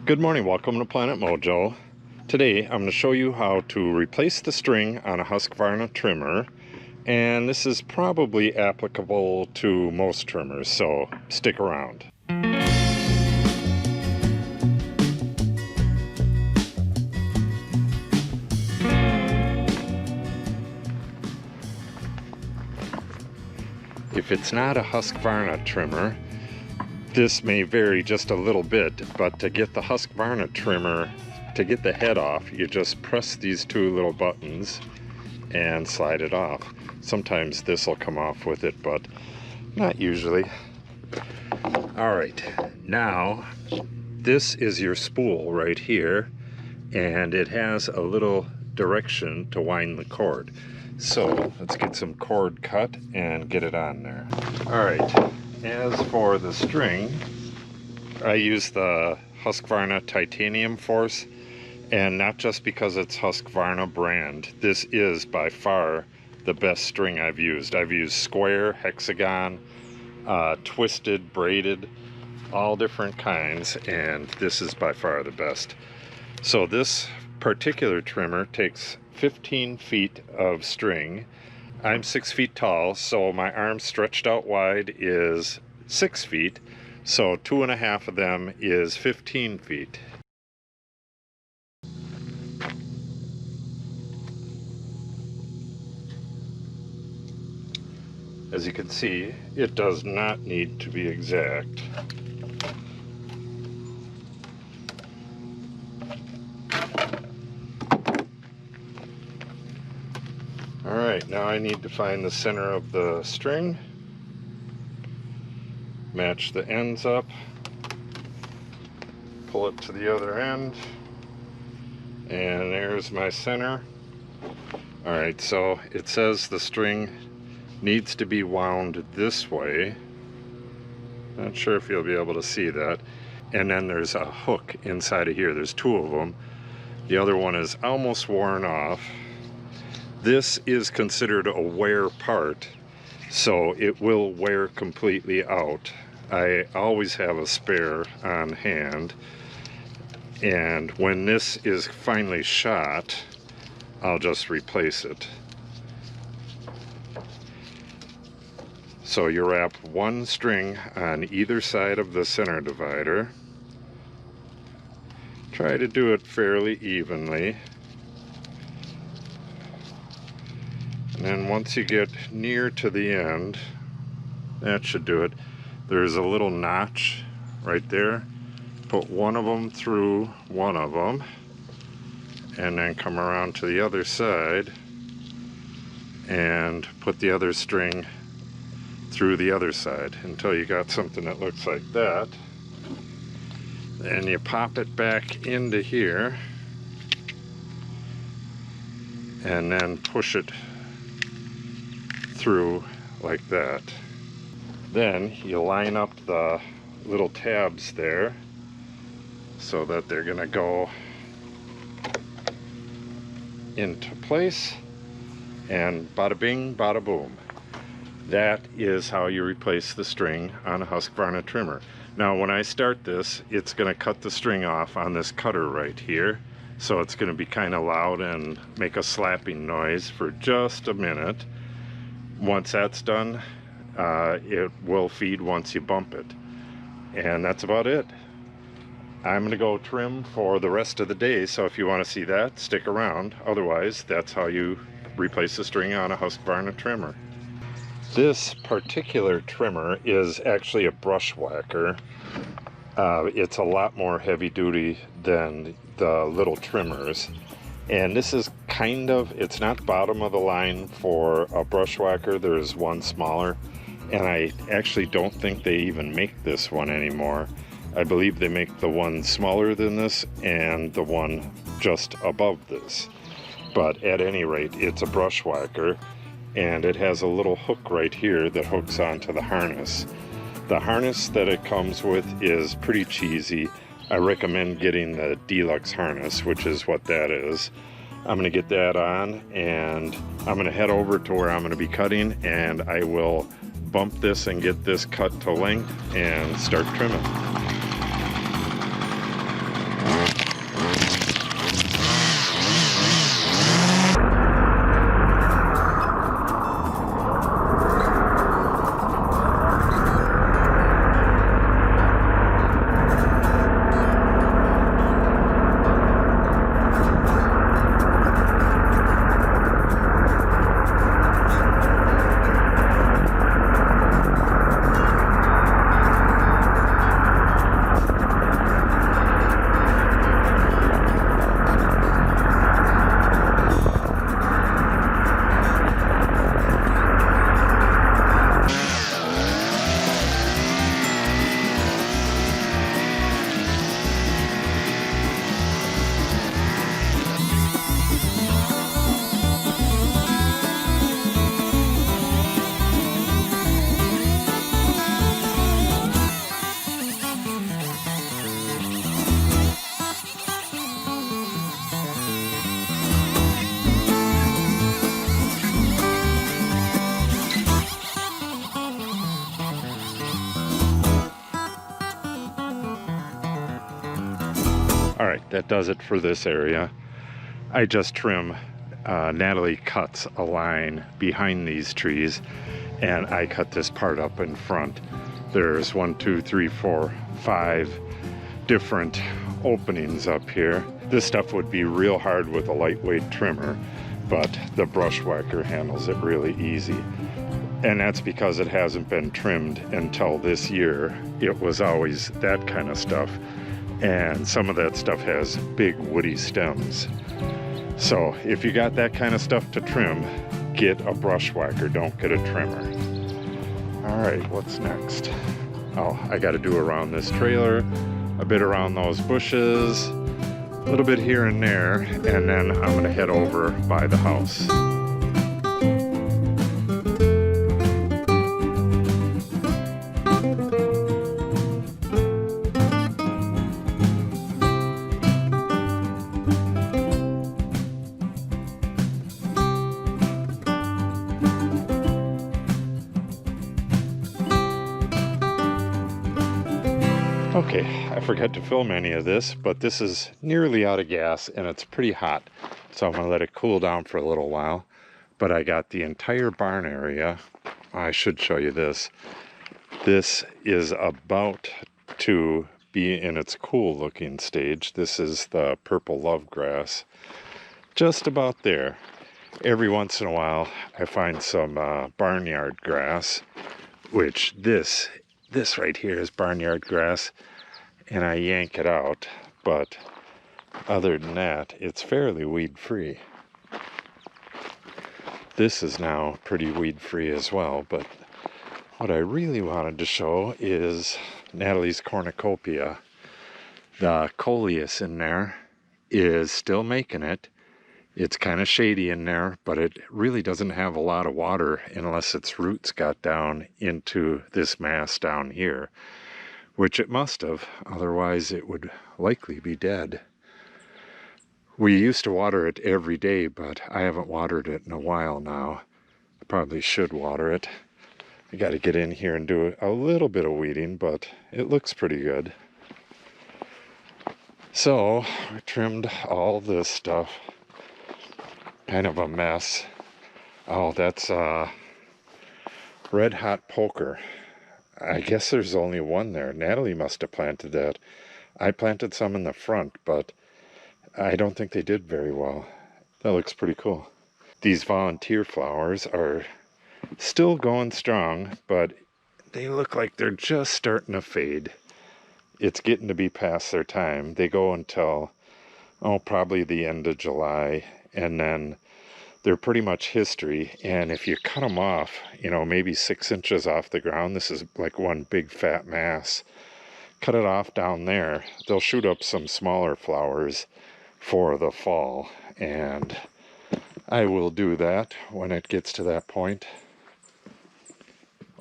Good morning, welcome to Planet Mojo. Today I'm going to show you how to replace the string on a Husqvarna trimmer, and this is probably applicable to most trimmers, so stick around. If it's not a Husqvarna trimmer, this may vary just a little bit, but to get the Husqvarna trimmer, to get the head off, you just press these two little buttons and slide it off. Sometimes this will come off with it, but not usually. Alright, now this is your spool right here, and it has a little direction to wind the cord. So let's get some cord cut and get it on there. Alright. As for the string, I use the Husqvarna Titanium Force, and not just because it's Husqvarna brand. This is by far the best string I've used. I've used square, hexagon, twisted, braided, all different kinds, and this is by far the best. So this particular trimmer takes 15 feet of string. I'm 6 feet tall, so my arm stretched out wide is 6 feet, so 2.5 of them is 15 feet. As you can see, it does not need to be exact. Alright, now I need to find the center of the string, match the ends up, pull it to the other end, and there's my center. Alright, so it says the string needs to be wound this way. Not sure if you'll be able to see that. And then there's a hook inside of here. There's two of them. The other one is almost worn off. This is considered a wear part, so it will wear completely out. I always have a spare on hand, and when this is finally shot, I'll just replace it. So you wrap one string on either side of the center divider. Try to do it fairly evenly. And then once you get near to the end, that should do it. There's a little notch right there. Put one of them through one of them, and then come around to the other side and put the other string through the other side until you got something that looks like that. Then you pop it back into here and then push it through like that. Then you line up the little tabs there so that they're gonna go into place, and bada bing, bada boom. That is how you replace the string on a Husqvarna trimmer. Now when I start this, it's gonna cut the string off on this cutter right here, so it's gonna be kind of loud and make a slapping noise for just a minute. Once that's done, it will feed once you bump it. And that's about it. I'm going to go trim for the rest of the day, so if you want to see that, stick around. Otherwise, that's how you replace the string on a Husqvarna trimmer. This particular trimmer is actually a brush whacker. It's a lot more heavy duty than the little trimmers. And this is kind of, it's not bottom of the line for a brush whacker. There's one smaller, and I actually don't think they even make this one anymore. I believe they make the one smaller than this and the one just above this. But at any rate, it's a brush whacker, and it has a little hook right here that hooks onto the harness. The harness that it comes with is pretty cheesy. I recommend getting the deluxe harness, which is what that is. I'm going to get that on, and I'm going to head over to where I'm going to be cutting, and I will bump this and get this cut to length and start trimming. All right, that does it for this area. I just trim. Natalie cuts a line behind these trees, and I cut this part up in front. There's 1, 2, 3, 4, 5 different openings up here. This stuff would be real hard with a lightweight trimmer, but the brush whacker handles it really easy. And that's because it hasn't been trimmed until this year. It was always that kind of stuff, and some of that stuff has big woody stems. So if you got that kind of stuff to trim, get a brush whacker, don't get a trimmer. All right, what's next? Oh, I got to do around this trailer, a bit around those bushes, a little bit here and there, and then I'm going to head over by the house. Okay, I forgot to film any of this, but this is nearly out of gas and it's pretty hot. So I'm gonna let it cool down for a little while. But I got the entire barn area. I should show you this. This is about to be in its cool looking stage. This is the purple love grass. Just about there. Every once in a while I find some barnyard grass, which this right here is barnyard grass, and I yank it out, but other than that, it's fairly weed free. This is now pretty weed free as well, but what I really wanted to show is Natalie's cornucopia. The coleus in there is still making it. It's kind of shady in there, but it really doesn't have a lot of water unless its roots got down into this mass down here, which it must have, otherwise it would likely be dead. We used to water it every day, but I haven't watered it in a while now. I probably should water it. I got to get in here and do a little bit of weeding, but it looks pretty good. So I trimmed all this stuff. Kind of a mess. Oh, that's Red Hot Poker. I guess there's only one there. Natalie must have planted that. I planted some in the front, but I don't think they did very well. That looks pretty cool. These volunteer flowers are still going strong, but they look like they're just starting to fade. It's getting to be past their time. They go until, probably the end of July, and then they're pretty much history. And if you cut them off, maybe 6 inches off the ground, this is like one big fat mass. Cut it off down there, they'll shoot up some smaller flowers for the fall, and I will do that when it gets to that point.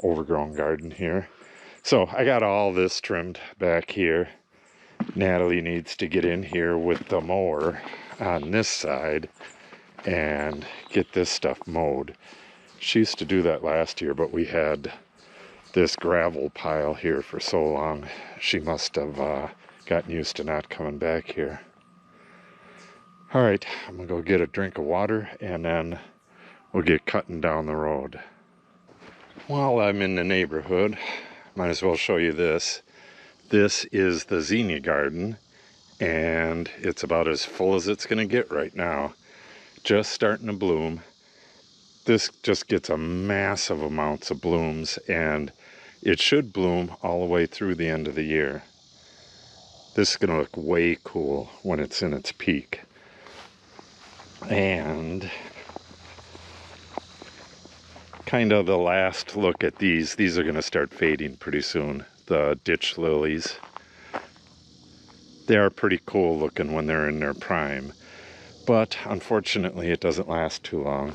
Overgrown garden here. So I got all this trimmed back here. Natalie needs to get in here with the mower on this side and get this stuff mowed. She used to do that last year, but we had this gravel pile here for so long. She must have gotten used to not coming back here. All right, I'm gonna go get a drink of water and then we'll get cutting down the road. While I'm in the neighborhood, might as well show you this. This is the zinnia garden, and it's about as full as it's gonna get right now. Just starting to bloom. This just gets a massive amounts of blooms, and it should bloom all the way through the end of the year. This is gonna look way cool when it's in its peak. And kind of the last look at these are gonna start fading pretty soon. The ditch lilies. They are pretty cool looking when they're in their prime, but unfortunately it doesn't last too long.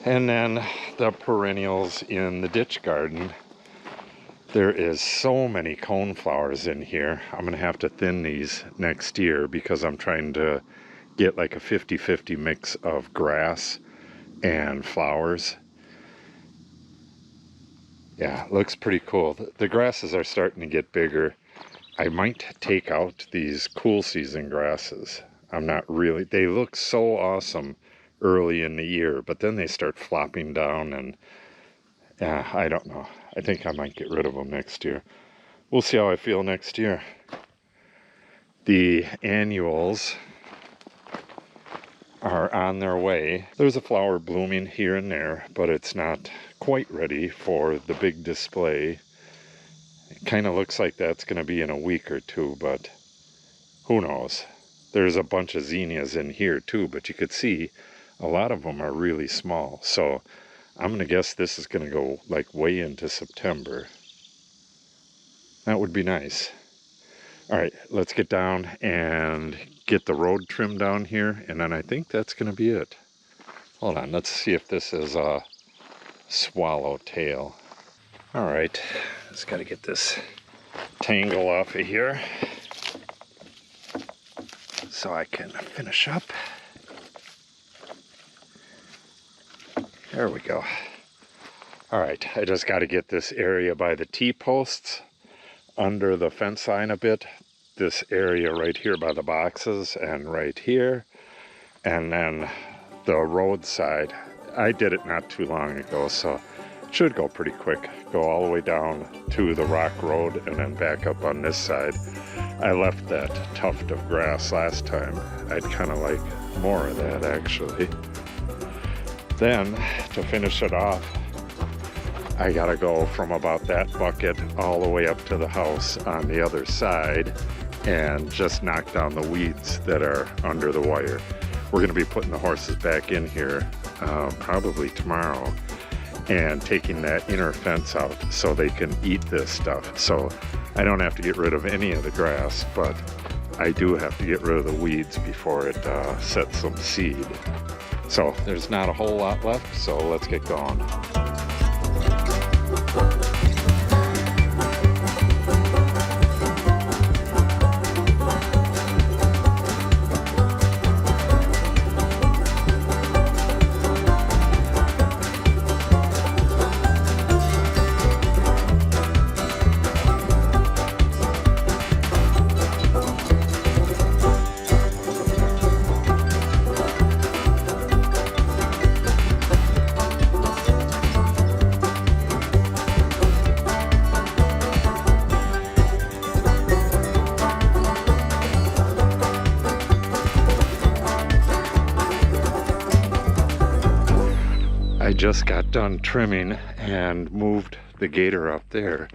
And then the perennials in the ditch garden. There is so many coneflowers in here. I'm gonna have to thin these next year because I'm trying to get like a 50-50 mix of grass and flowers. Yeah, looks pretty cool. The grasses are starting to get bigger. I might take out these cool season grasses. I'm not really, they look so awesome early in the year, but then they start flopping down and I don't know. I think I might get rid of them next year. We'll see how I feel next year. The annuals are on their way. There's a flower blooming here and there, but it's not quite ready for the big display. It kind of looks like that's going to be in a week or two, but who knows. There's a bunch of zinnias in here too, but you could see a lot of them are really small. So I'm going to guess this is going to go like way into September. That would be nice. All right, let's get down and get the road trimmed down here, and then I think that's going to be it. Hold on, let's see if this is a swallowtail. All right, just got to get this tangle off of here so I can finish up. There we go. All right, I just got to get this area by the T-posts under the fence line a bit. This area right here by the boxes and right here. And then the roadside. I did it not too long ago, so it should go pretty quick. Go all the way down to the rock road and then back up on this side. I left that tuft of grass last time. I'd kind of like more of that actually. Then to finish it off, I gotta go from about that bucket all the way up to the house on the other side and just knock down the weeds that are under the wire. We're gonna be putting the horses back in here probably tomorrow and taking that inner fence out so they can eat this stuff. So I don't have to get rid of any of the grass, but I do have to get rid of the weeds before it sets some seed. So there's not a whole lot left, so let's get going. I just got done trimming and moved the gator up there,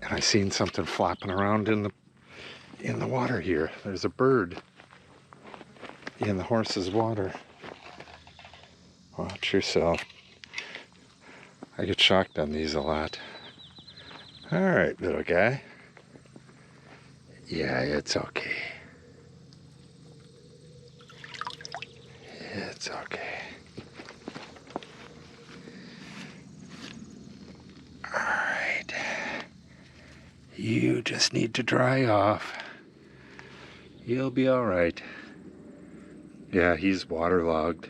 and I seen something flopping around in the water here. There's a bird in the horse's water. Watch yourself. I get shocked on these a lot. All right, little guy. Yeah, it's okay. It's okay. Alright, you just need to dry off. You'll be alright. Yeah, he's waterlogged.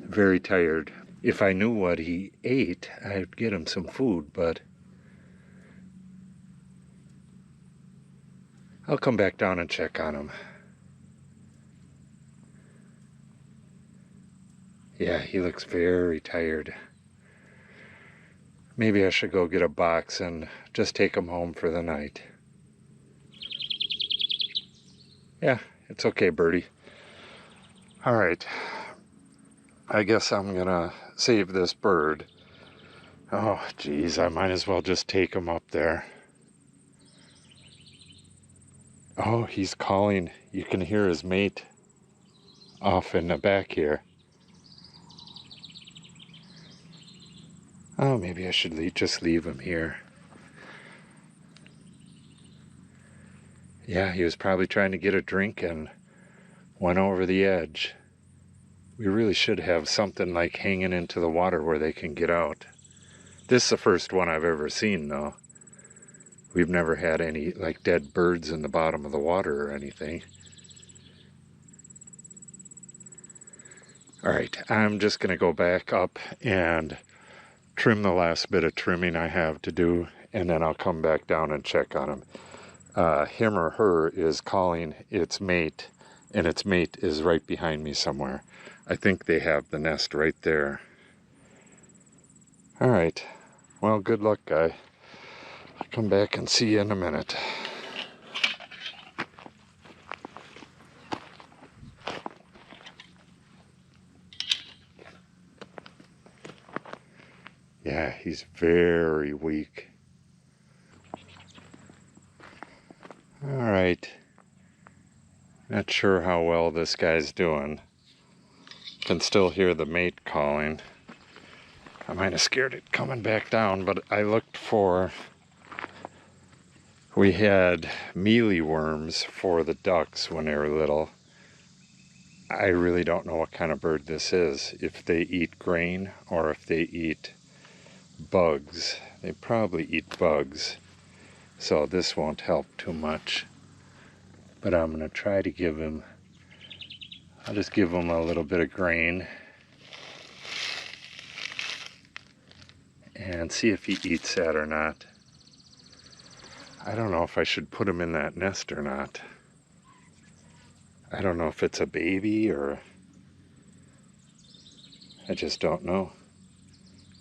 Very tired. If I knew what he ate, I'd get him some food, but I'll come back down and check on him. Yeah, he looks very tired. Maybe I should go get a box and just take him home for the night. Yeah, it's okay, Birdie. All right. I guess I'm gonna save this bird. Oh, geez, I might as well just take him up there. Oh, he's calling. You can hear his mate off in the back here. Oh, maybe I should just leave him here. Yeah, he was probably trying to get a drink and went over the edge. We really should have something like hanging into the water where they can get out. This is the first one I've ever seen, though. We've never had any like dead birds in the bottom of the water or anything. All right, I'm just gonna go back up and trim the last bit of trimming I have to do, and then I'll come back down and check on him. Him or her is calling its mate, and its mate is right behind me somewhere. I think they have the nest right there. All right. Well, good luck, guy. I'll come back and see you in a minute. Yeah, he's very weak. All right. Not sure how well this guy's doing. Can still hear the mate calling. I might have scared it coming back down, but I looked for... We had mealyworms for the ducks when they were little. I really don't know what kind of bird this is. If they eat grain or if they eat bugs. They probably eat bugs, so this won't help too much. But I'm going to try to give him, I'll just give him a little bit of grain and see if he eats that or not. I don't know if I should put him in that nest or not. I don't know if it's a baby or... I just don't know.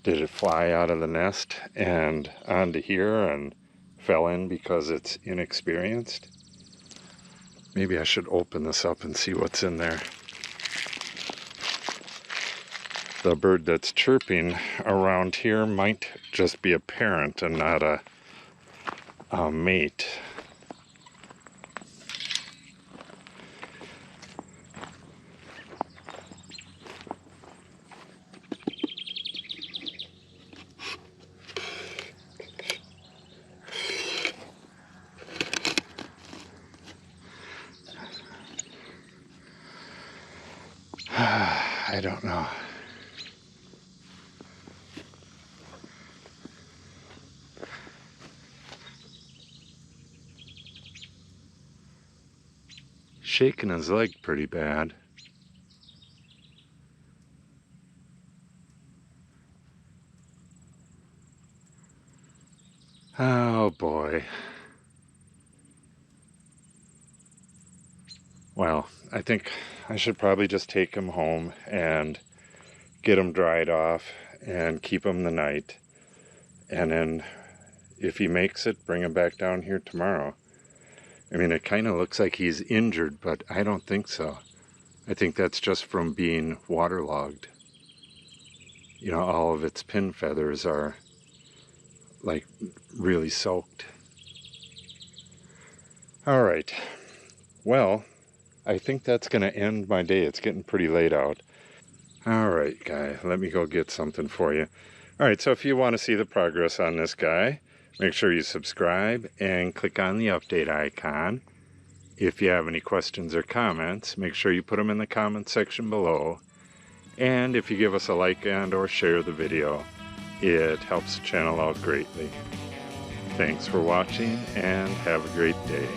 Did it fly out of the nest and onto here and fell in because it's inexperienced? Maybe I should open this up and see what's in there. The bird that's chirping around here might just be a parent and not a mate. I don't know. Shaking his leg pretty bad. Oh boy. Well, I think I should probably just take him home and get him dried off and keep him the night. And then if he makes it, bring him back down here tomorrow. I mean, it kind of looks like he's injured, but I don't think so. I think that's just from being waterlogged. You know, all of its pin feathers are like really soaked. All right. Well, I think that's going to end my day. It's getting pretty late out. All right, guy, let me go get something for you. All right, so if you want to see the progress on this guy, make sure you subscribe and click on the update icon. If you have any questions or comments, make sure you put them in the comment section below. And if you give us a like and or share the video, it helps the channel out greatly. Thanks for watching and have a great day.